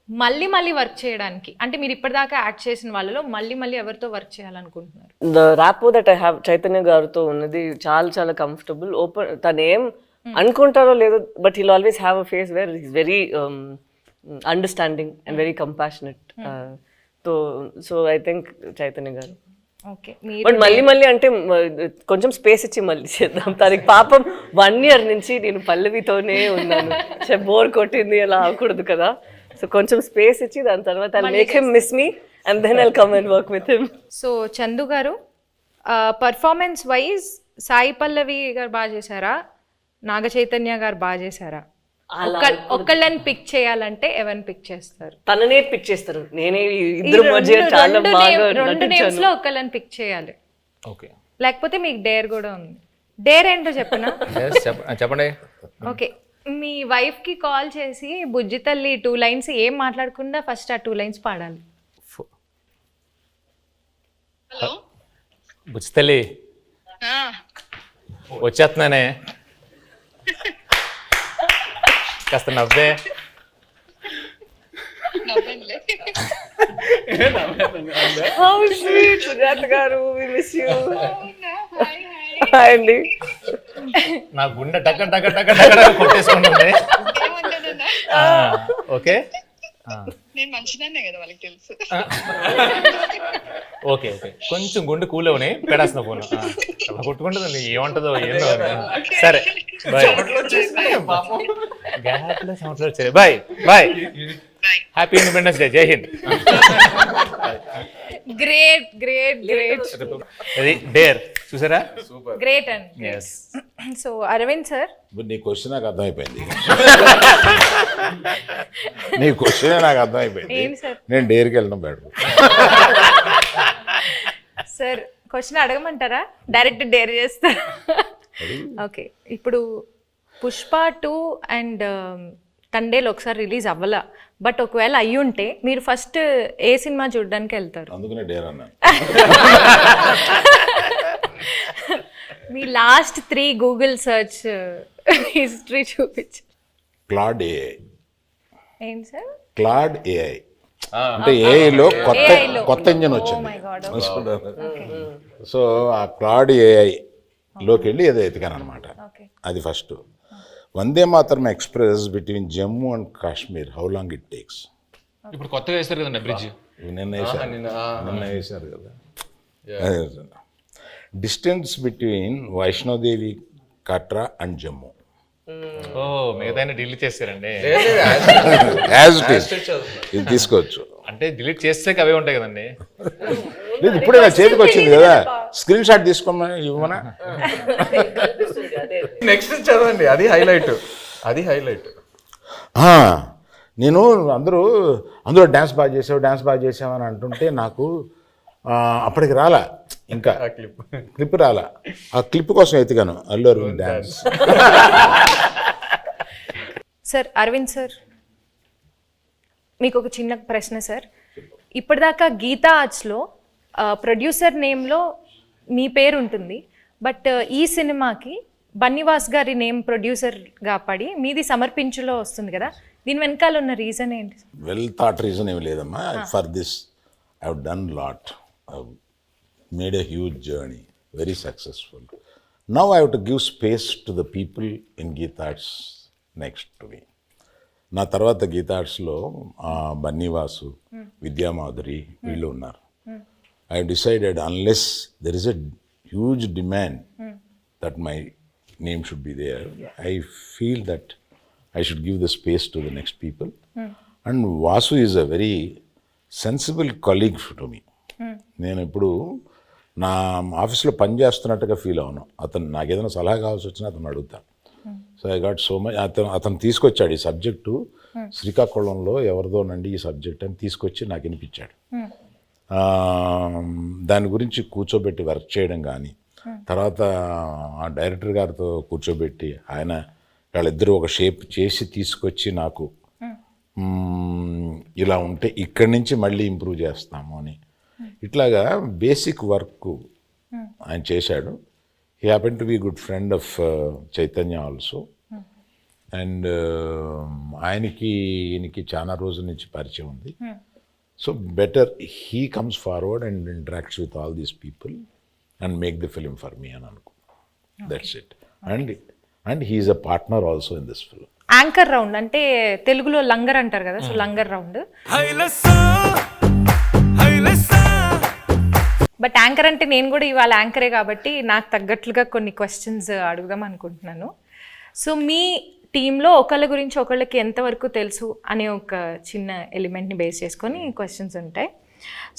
మళ్ళీ వర్క్ చేయడానికి, అంటే మీరు ఇప్పటిదాకా యాక్ట్ చేసిన వాళ్ళలో మళ్ళీ ఎవరితో వర్క్ చేయాలనుకుంటున్నారు? The rapport that I have Chaitanya గారితో ఉన్నది చాలా కంఫర్టబుల్. ఓపెన్, తను ఏం అనుకుంటారో లేదో, but he'll always have a face where is very understanding and very compassionate. So I think Chaitanya garu. Okay, but మళ్ళీ అంటే కొంచెం స్పేస్ ఇచ్చి మళ్ళీ చేద్దాం. తనకి పాపం 1 year నుంచి నేను పల్లవితోనే ఉన్నాను, బోర్ కొట్టింది, అలా అవ్వకూడదు కదా. సో కొంచెం స్పేస్ ఇచ్చి దాని తర్వాత I'll make him miss me and then I'll come and work with him. So Chandu గారు, పర్ఫార్మెన్స్ వైజ్ సాయి పల్లవి గారు బాగా చేశారా, నాగ చైతన్య గారు బాగా చేశారా? ఒక్కళ్ళని పిక్ చేయాలంటే ఎవరిని పిక్ చేస్తారు? తననే పిక్ చేస్తారు. నేనే ఇద్దరు మధ్య చాలా బాగా రెండు నేమ్స్ లో ఒక్కళ్ళని పిక్ చేయాలి. ఓకే, లేకపోతే మీకు డేర్ కూడా ఉంది. డేర్ ఏంటో చెప్పనా? చెప్పండి. ఓకే, మీ వైఫ్ కి కాల్ చేసి బుజ్జి తల్లి 2 lines ఏం మాట్లాడకుండా ఫస్ట్ ఆ 2 lines పాడాలి. హలో బుచ్చితల్లి వచ్చేస్తున్నానే, కాస్త నవ్వే. నవ్వండి. How sweet, సుజాత గారు, we miss you. అవునా? Hi hi. హాయ్ అండి. నా గుండె టక కొట్టేసుకుంటుంది. ఏమన్నానన్నా? ఓకే, నేను మంచిదాన్నే కదా, వాళ్ళకి తెలుసు. ఓకే, కొంచెం గుండె కూలవని పెడాల్సిన ఫోన్ అలా కొట్టుకుంటుంది, ఏమంటుందో ఏందో. సరే బాయ్. గ్యాప్లో సంవత్సరాలు వచ్చాయి. బాయ్. Happy independence day. జై హింద్. గ్రేట్. అది డేర్ చూసారా? గ్రేట్ అండి. ఎస్. సో అరవింద్ సార్, నీ క్వశ్చన్ నాకు అర్థమైపోయింది. నీ క్వశ్చన్ నాకు అర్థమైపోయింది. ఏం సార్? నేను డేర్కి వెళ్ళడం బెటర్. సార్ క్వశ్చన్ అడగమంటారా, డైరెక్ట్ డేర్ చేస్తారా? ఓకే, ఇప్పుడు పుష్ప 2 అండ్ తండేలు ఒకసారి రిలీజ్ అవ్వాలా, బట్ ఒకవేళ అయ్యుంటే మీరు ఫస్ట్ ఏ సినిమా చూడడానికి వెళ్తారు? అందుకనే డేర్ అన్నాను. మీ లాస్ట్ 3 గూగుల్ సర్చ్ హిస్టరీ చూపించు. Claude AI. ఏంటి సార్? క్లాడ్ ఏఐ అంటే ఏఐలో కొత్త ఇంజన్ Oh వచ్చింది. my God. సో ఆ క్లాడ్ ఏఐలోకి వెళ్ళి ఏదో ఎతికాను అనమాట. Okay. అది first. Vande Mataram express between Jammu and Kashmir, how long it takes? ఇప్పుడు కొత్తగా వేస్తారు కదండి బ్రిడ్జ్. నిన్న వేశారు కదా. Distance between Vaishno Devi Katra and Jammu ఓ మిగతా డిలీట్ చేస్తారండి. యాజ్ ఇట్ ఈస్ ఇది తీసుకోవచ్చు. అంటే డిలీట్ చేస్తే అవే ఉంటాయి కదండి. లేదు ఇప్పుడే నా చేతికి వచ్చింది కదా, స్క్రీన్ షాట్ తీసుకోమని ఇవ్వమనా. నెక్స్ట్ చదవండి, అది హైలైట్. నేను అందరూ డ్యాన్స్ బాగా చేసావు అని అంటుంటే నాకు అప్పటికి రాలా, ఇంకా క్లిప్ రాలా. ఆ క్లిప్ కోసం ఎత్తుగాను Allu Aravind dance. Sir Aravind sir, మీకు ఒక చిన్న ప్రశ్న సార్. ఇప్పటిదాకా గీతా ఆర్ట్స్లో ప్రొడ్యూసర్ నేమ్లో మీ పేరు ఉంటుంది, బట్ ఈ సినిమాకి బన్నీవాస్ గారి నేమ్ ప్రొడ్యూసర్గా పడి మీది సమర్పించులో వస్తుంది కదా, దీని వెనకాల ఉన్న రీజన్ ఏంటి? వెల్ థాట్ రీజన్ ఏమి లేదమ్మా. For this I have done lot, made a huge journey, very successful. Now I have to give space to the people in Geetha Arts next to me. నా తర్వాత గీతా ఆర్ట్స్లో బన్నీవాసు, విద్యామాధురి వీళ్ళు ఉన్నారు. I have decided unless there is a huge demand that my name should be there, I feel that I should give the space to the next people. And Vasu is a very sensible colleague to me. నేను ఇప్పుడు నా ఆఫీస్లో పనిచేస్తున్నట్టుగా feel అవును. అతను నాకు ఏదైనా సలహా కావాల్సి వచ్చినా అతను అడుగుతాను. So I got so much. అతను తీసుకొచ్చాడు ఈ సబ్జెక్టు, శ్రీకాకుళంలో ఎవరిదోనండి ఈ సబ్జెక్ట్ అని తీసుకొచ్చి నాకు వినిపించాడు. దాని గురించి కూర్చోబెట్టి వర్క్ చేయడం కానీ, తర్వాత ఆ డైరెక్టర్ గారితో కూర్చోబెట్టి ఆయన వాళ్ళిద్దరూ ఒక షేప్ చేసి తీసుకొచ్చి నాకు ఇలా ఉంటే ఇక్కడి నుంచి మళ్ళీ ఇంప్రూవ్ చేస్తాము అని ఇట్లాగా బేసిక్ వర్క్ ఆయన చేశాడు. He happen to be good friend of Chaitanya also. And ఈయనకి చాలా రోజుల నుంచి పరిచయం ఉంది. So better he comes forward and interacts with all these people and make the film for me and Anku. That's it. And he is a partner also in this film. Anchor round అంటే తెలుగులో లంగర్ అంటారు కదా, so langar round. But anchor అంటే నేను కూడా ఇవాళ యాంకరే కాబట్టి నాకు తగ్గట్లుగా కొన్ని క్వశ్చన్స్ అడుగుదాం అనుకుంటున్నాను. సో మీ టీంలో ఒకళ్ళ గురించి ఒకళ్ళకి ఎంతవరకు తెలుసు అనే ఒక చిన్న ఎలిమెంట్ని బేస్ చేసుకొని క్వశ్చన్స్ ఉంటాయి.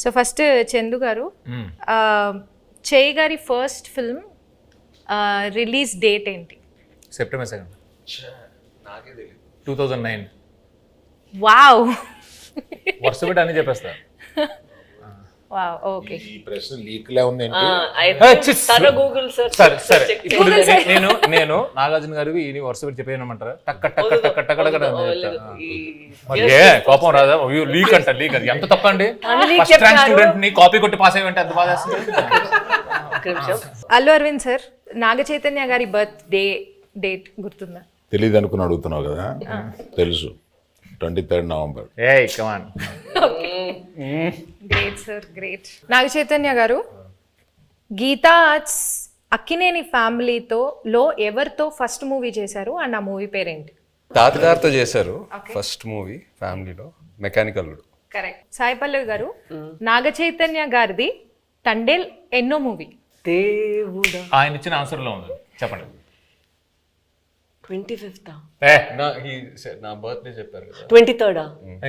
సో ఫస్ట్ చందు గారు, చేయి గారి ఫస్ట్ ఫిల్మ్ రిలీజ్ డేట్ ఏంటి? September 2nd, 2009. వావ్, వరుస పెట్టి అన్ని చెప్పేస్తా. Wow, okay. ఈ ప్రశ్న లీక్లా ఉంది. గూగుల్ సరే ఇప్పుడు నేను నాగార్జున గారికి ఈ వరుస పెట్టి చెప్పేయమంటారా? టక్క టక్క టక్క టక్క కోపం రాదా? లీక్ అంట, లీక్ అది ఎంత తప్పండి. ఫస్ట్ ర్యాంక్ స్టూడెంట్ ని కాపీ కొట్టి పాస్ అయ్యంటే ఎంత బాధ. అల్లు అరవింద్ సార్, నాగ చైతన్య గారి బర్త్ డేట్ గుర్తుందా? తెలియదు అనుకుని అడుగుతున్నావు కదా, తెలుసు. 23rd November. ఏయ్ come on. Great sir, great. Naga Chaitanya garu, Geetha Arts Akkineni ఫ్యామిలీతో ఎవరితో ఫస్ట్ మూవీ చేశారు అండ్ ఆ మూవీ పేరేంటి? తాతగారితో చేశారు ఫస్ట్ మూవీ ఫ్యామిలీలో, మెకానికల్. కరెక్ట్. సాయి పల్లవి గారు, నాగ చైతన్య గారిది తండేల్ ఎన్నో మూవీ? దేవుడా, ఆయన ఇచ్చిన ఆన్సర్ లో ఉంది, చెప్పండి. 25th, నా బర్త్డే చెప్పారు కదా, 23rd,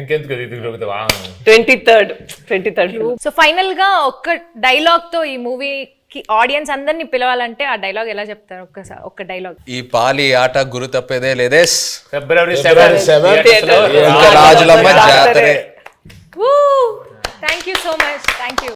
ఇంకెందుకు 23rd. సో ఫైనల్ గా ఒక్క డైలాగ్ తో ఈ మూవీకి ఆడియన్స్ అందరినీ పిలవాలంటే ఆ డైలాగ్ ఎలా చెప్తారు? ఒక్క డైలాగ్. ఈ పాలి ఆట గురు తప్పేదే లేదేస్, February 7th రాజులమ్మ జాతరే. Thank you so much, thank you.